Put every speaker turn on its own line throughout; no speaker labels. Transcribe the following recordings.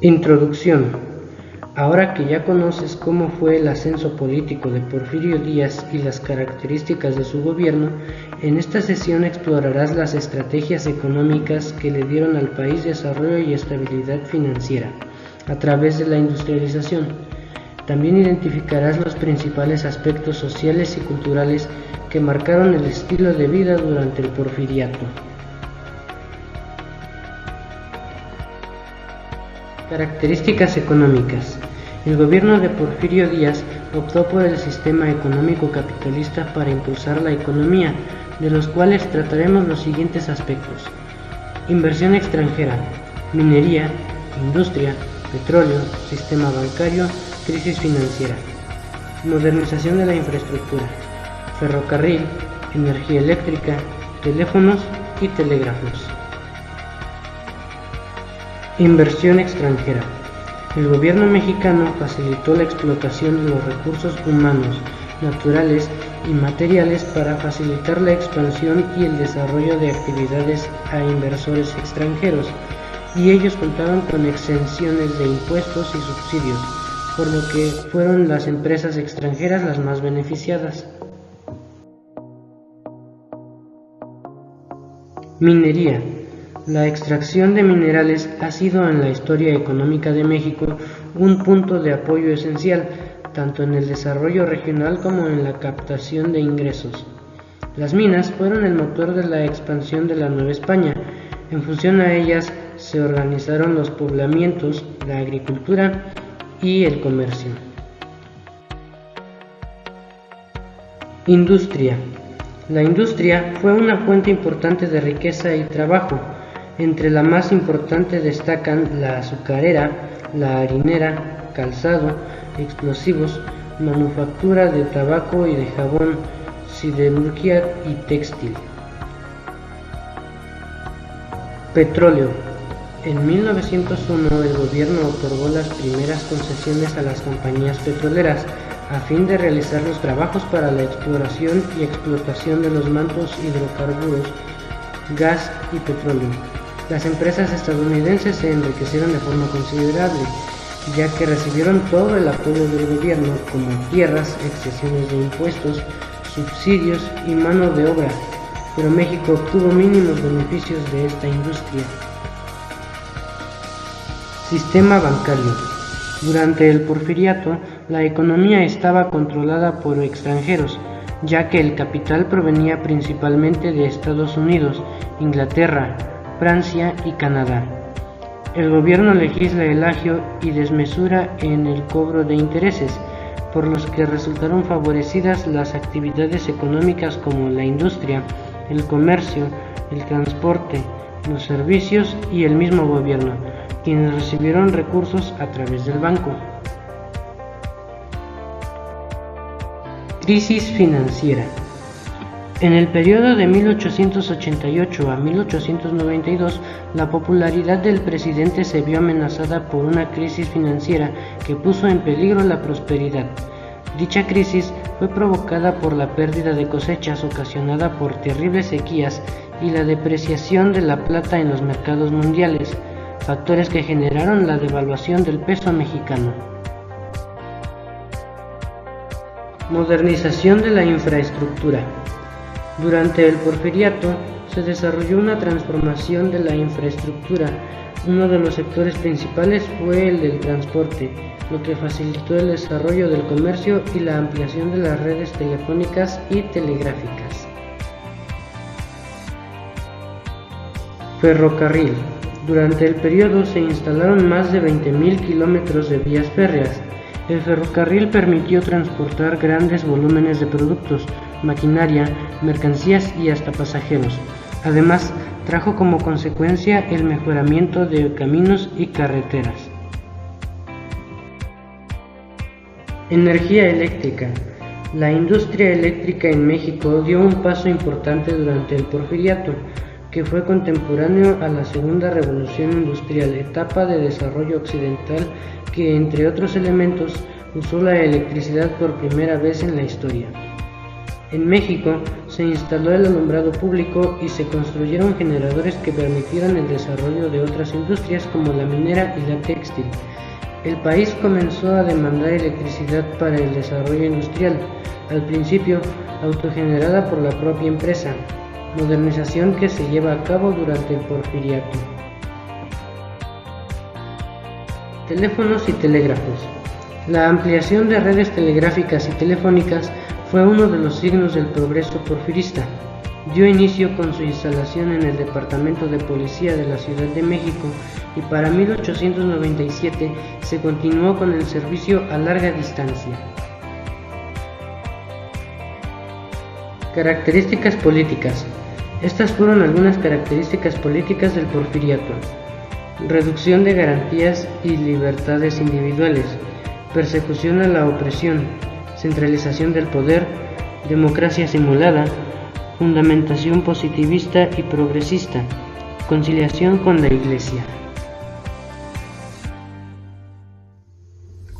Introducción. Ahora que ya conoces cómo fue el ascenso político de Porfirio Díaz y las características de su gobierno, en esta sesión explorarás las estrategias económicas que le dieron al país desarrollo y estabilidad financiera a través de la industrialización. También identificarás los principales aspectos sociales y culturales que marcaron el estilo de vida durante el Porfiriato. Características económicas. El gobierno de Porfirio Díaz optó por el sistema económico capitalista para impulsar la economía, de los cuales trataremos los siguientes aspectos: inversión extranjera, minería, industria, petróleo, sistema bancario, crisis financiera, modernización de la infraestructura, ferrocarril, energía eléctrica, teléfonos y telégrafos. Inversión extranjera. El gobierno mexicano facilitó la explotación de los recursos humanos, naturales y materiales para facilitar la expansión y el desarrollo de actividades a inversores extranjeros, y ellos contaban con exenciones de impuestos y subsidios, por lo que fueron las empresas extranjeras las más beneficiadas. Minería. La extracción de minerales ha sido en la historia económica de México un punto de apoyo esencial, tanto en el desarrollo regional como en la captación de ingresos. Las minas fueron el motor de la expansión de la Nueva España. En función a ellas se organizaron los poblamientos, la agricultura y el comercio. Industria. La industria fue una fuente importante de riqueza y trabajo. Entre la más importante destacan la azucarera, la harinera, calzado, explosivos, manufactura de tabaco y de jabón, siderurgia y textil. Petróleo. En 1901 el gobierno otorgó las primeras concesiones a las compañías petroleras a fin de realizar los trabajos para la exploración y explotación de los mantos hidrocarburos, gas y petróleo. Las empresas estadounidenses se enriquecieron de forma considerable, ya que recibieron todo el apoyo del gobierno, como tierras, exenciones de impuestos, subsidios y mano de obra, pero México obtuvo mínimos beneficios de esta industria. Sistema bancario. Durante el Porfiriato, la economía estaba controlada por extranjeros, ya que el capital provenía principalmente de Estados Unidos, Inglaterra, Francia y Canadá. El gobierno legisla el agio y desmesura en el cobro de intereses, por los que resultaron favorecidas las actividades económicas como la industria, el comercio, el transporte, los servicios y el mismo gobierno, quienes recibieron recursos a través del banco. Crisis financiera. En el periodo de 1888 a 1892, la popularidad del presidente se vio amenazada por una crisis financiera que puso en peligro la prosperidad. Dicha crisis fue provocada por la pérdida de cosechas ocasionada por terribles sequías y la depreciación de la plata en los mercados mundiales, factores que generaron la devaluación del peso mexicano. Modernización de la infraestructura. Durante el Porfiriato se desarrolló una transformación de la infraestructura. Uno de los sectores principales fue el del transporte, lo que facilitó el desarrollo del comercio y la ampliación de las redes telefónicas y telegráficas. Ferrocarril. Durante el periodo se instalaron más de 20.000 kilómetros de vías férreas. El ferrocarril permitió transportar grandes volúmenes de productos, maquinaria, mercancías y hasta pasajeros. Además, trajo como consecuencia el mejoramiento de caminos y carreteras. Energía eléctrica. La industria eléctrica en México dio un paso importante durante el Porfiriato, que fue contemporáneo a la Segunda Revolución Industrial, etapa de desarrollo occidental que, entre otros elementos, usó la electricidad por primera vez en la historia. En México se instaló el alumbrado público y se construyeron generadores que permitieron el desarrollo de otras industrias como la minera y la textil. El país comenzó a demandar electricidad para el desarrollo industrial, al principio autogenerada por la propia empresa, modernización que se lleva a cabo durante el Porfiriato. Teléfonos y telégrafos. La ampliación de redes telegráficas y telefónicas fue uno de los signos del progreso porfirista. Dio inicio con su instalación en el Departamento de Policía de la Ciudad de México y para 1897 se continuó con el servicio a larga distancia. Características políticas. Estas fueron algunas características políticas del Porfiriato: reducción de garantías y libertades individuales, persecución a la opresión, centralización del poder, democracia simulada, fundamentación positivista y progresista, conciliación con la Iglesia.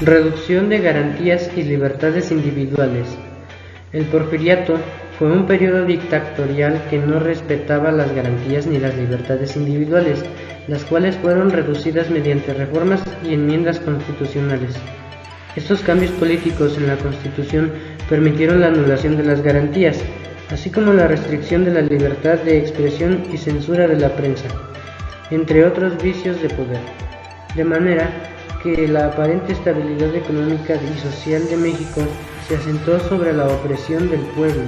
Reducción de garantías y libertades individuales. El Porfiriato fue un periodo dictatorial que no respetaba las garantías ni las libertades individuales, las cuales fueron reducidas mediante reformas y enmiendas constitucionales. Estos cambios políticos en la Constitución permitieron la anulación de las garantías, así como la restricción de la libertad de expresión y censura de la prensa, entre otros vicios de poder, de manera que la aparente estabilidad económica y social de México se asentó sobre la opresión del pueblo.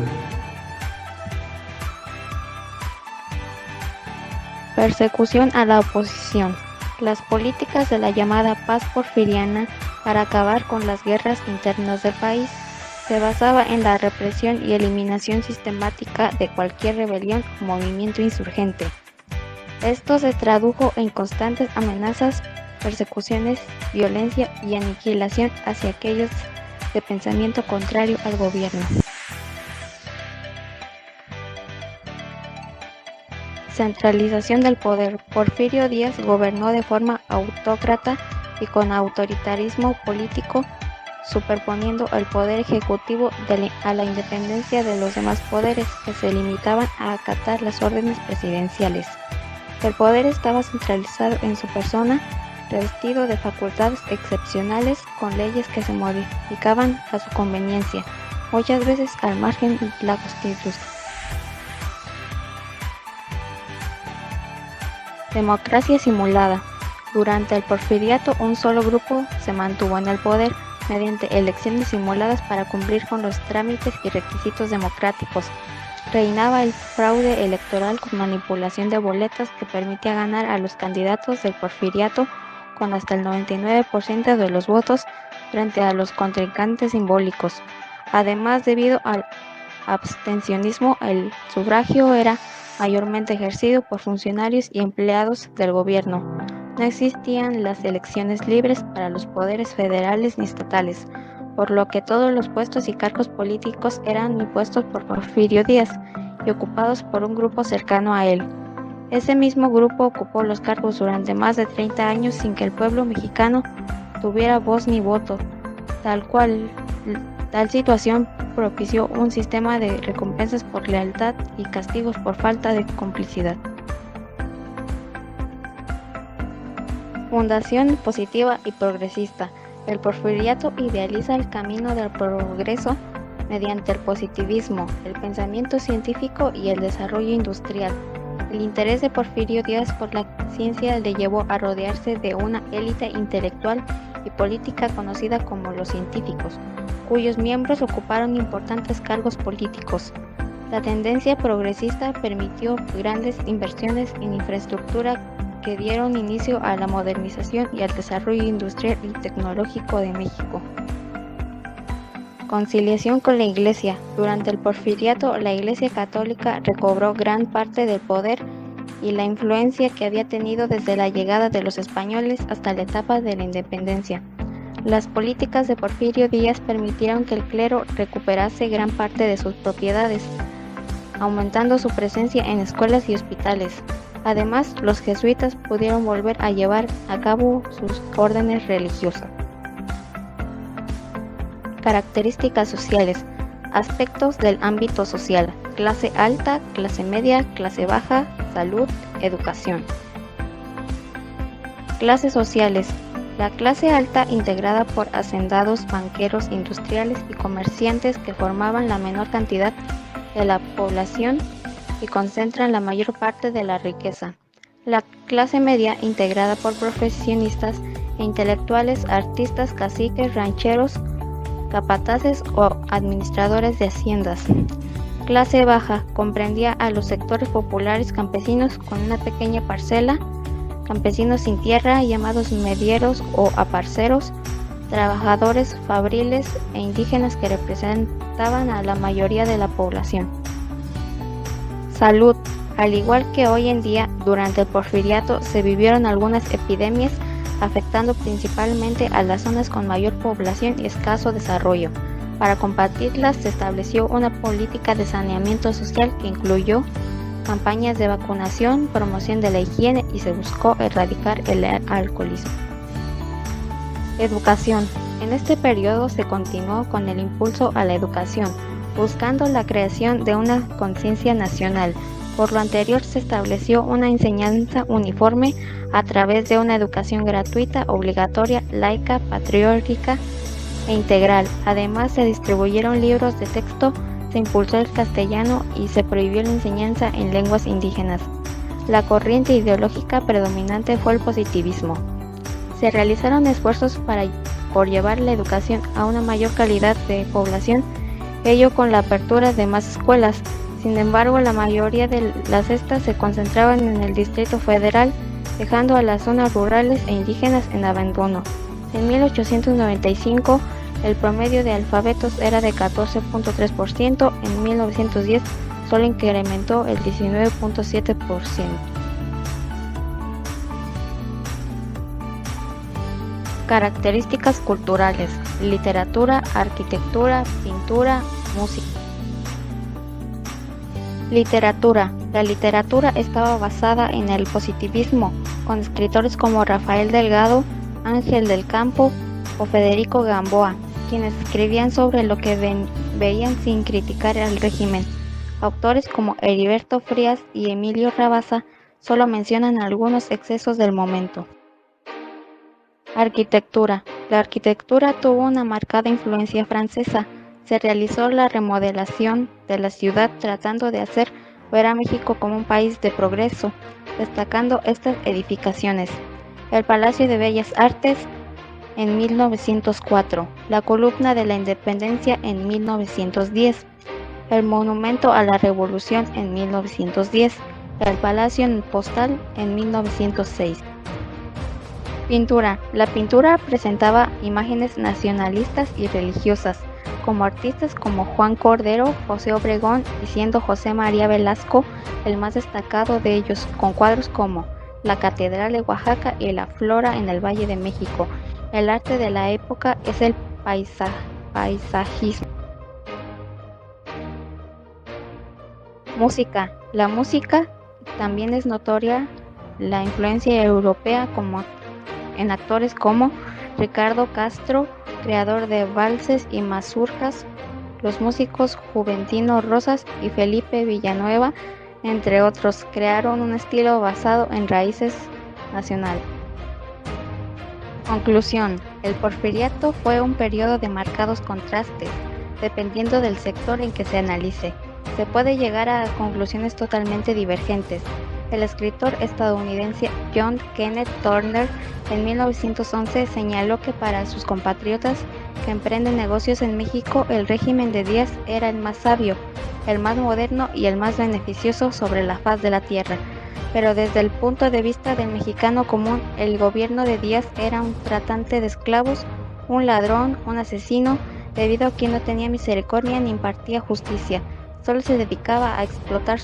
Persecución a la oposición. Las políticas de la llamada paz porfiriana para acabar con las guerras internas del país se basaba en la represión y eliminación sistemática de cualquier rebelión o movimiento insurgente. Esto se tradujo en constantes amenazas, persecuciones, violencia y aniquilación hacia aquellos de pensamiento contrario al gobierno. Centralización del poder. Porfirio Díaz gobernó de forma autócrata y con autoritarismo político, superponiendo el poder ejecutivo a la independencia de los demás poderes, que se limitaban a acatar las órdenes presidenciales. El poder estaba centralizado en su persona, revestido de facultades excepcionales con leyes que se modificaban a su conveniencia, muchas veces al margen de la Constitución. Democracia simulada. Durante el Porfiriato, un solo grupo se mantuvo en el poder mediante elecciones simuladas para cumplir con los trámites y requisitos democráticos. Reinaba el fraude electoral con manipulación de boletas que permitía ganar a los candidatos del Porfiriato con hasta el 99% de los votos frente a los contrincantes simbólicos. Además, debido al abstencionismo, el sufragio era mayormente ejercido por funcionarios y empleados del gobierno. No existían las elecciones libres para los poderes federales ni estatales, por lo que todos los puestos y cargos políticos eran impuestos por Porfirio Díaz y ocupados por un grupo cercano a él. Ese mismo grupo ocupó los cargos durante más de 30 años sin que el pueblo mexicano tuviera voz ni voto. Tal situación propició un sistema de recompensas por lealtad y castigos por falta de complicidad. Fundación positiva y progresista. El Porfiriato idealiza el camino del progreso mediante el positivismo, el pensamiento científico y el desarrollo industrial. El interés de Porfirio Díaz por la ciencia le llevó a rodearse de una élite intelectual y política conocida como los científicos, cuyos miembros ocuparon importantes cargos políticos. La tendencia progresista permitió grandes inversiones en infraestructura que dieron inicio a la modernización y al desarrollo industrial y tecnológico de México. Conciliación con la Iglesia. Durante el Porfiriato, la Iglesia Católica recobró gran parte del poder y la influencia que había tenido desde la llegada de los españoles hasta la etapa de la independencia. Las políticas de Porfirio Díaz permitieron que el clero recuperase gran parte de sus propiedades, aumentando su presencia en escuelas y hospitales. Además, los jesuitas pudieron volver a llevar a cabo sus órdenes religiosas. Características sociales. Aspectos del ámbito social: clase alta, clase media, clase baja, salud, educación. Clases sociales: la clase alta, integrada por hacendados, banqueros, industriales y comerciantes que formaban la menor cantidad de la población y concentran la mayor parte de la riqueza. La clase media, integrada por profesionistas e intelectuales, artistas, caciques, rancheros, capataces o administradores de haciendas. Clase baja comprendía a los sectores populares campesinos con una pequeña parcela, campesinos sin tierra llamados medieros o aparceros, trabajadores fabriles e indígenas que representaban a la mayoría de la población. Salud. Al igual que hoy en día, durante el Porfiriato se vivieron algunas epidemias afectando principalmente a las zonas con mayor población y escaso desarrollo. Para combatirlas se estableció una política de saneamiento social que incluyó campañas de vacunación, promoción de la higiene y se buscó erradicar el alcoholismo. Educación. En este periodo se continuó con el impulso a la educación, buscando la creación de una conciencia nacional. Por lo anterior se estableció una enseñanza uniforme a través de una educación gratuita, obligatoria, laica, patriótica e integral. Además se distribuyeron libros de texto, se impulsó el castellano y se prohibió la enseñanza en lenguas indígenas. La corriente ideológica predominante fue el positivismo. Se realizaron esfuerzos por llevar la educación a una mayor calidad de población, ello con la apertura de más escuelas. Sin embargo, la mayoría de las estas se concentraban en el Distrito Federal, dejando a las zonas rurales e indígenas en abandono. En 1895, el promedio de alfabetos era de 14.3%, en 1910 solo incrementó el 19.7%. Características culturales: literatura, arquitectura, pintura, música. Literatura. La literatura estaba basada en el positivismo, con escritores como Rafael Delgado, Ángel del Campo o Federico Gamboa, quienes escribían sobre lo que veían sin criticar al régimen. Autores como Heriberto Frías y Emilio Rabasa solo mencionan algunos excesos del momento. Arquitectura. La arquitectura tuvo una marcada influencia francesa. Se realizó la remodelación de la ciudad tratando de hacer ver a México como un país de progreso, destacando estas edificaciones: el Palacio de Bellas Artes en 1904, la Columna de la Independencia en 1910, el Monumento a la Revolución en 1910, el Palacio Postal en 1906. Pintura. La pintura presentaba imágenes nacionalistas y religiosas, como artistas como Juan Cordero, José Obregón y siendo José María Velasco el más destacado de ellos, con cuadros como la Catedral de Oaxaca y la Flora en el Valle de México. El arte de la época es el paisajismo. Música. La música también es notoria la influencia europea en actores como Ricardo Castro, creador de valses y mazurcas, los músicos Juventino Rosas y Felipe Villanueva, entre otros, crearon un estilo basado en raíces nacionales. Conclusión. El Porfiriato fue un periodo de marcados contrastes, dependiendo del sector en que se analice. Se puede llegar a conclusiones totalmente divergentes. El escritor estadounidense John Kenneth Turner en 1911 señaló que para sus compatriotas que emprenden negocios en México, el régimen de Díaz era el más sabio, el más moderno y el más beneficioso sobre la faz de la tierra. Pero desde el punto de vista del mexicano común, el gobierno de Díaz era un tratante de esclavos, un ladrón, un asesino, debido a quien no tenía misericordia ni impartía justicia. Solo se dedicaba a explotar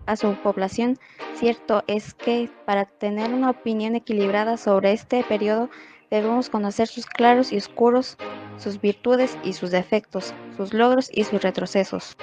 a su población. Cierto es que para tener una opinión equilibrada sobre este periodo debemos conocer sus claros y oscuros, sus virtudes y sus defectos, sus logros y sus retrocesos.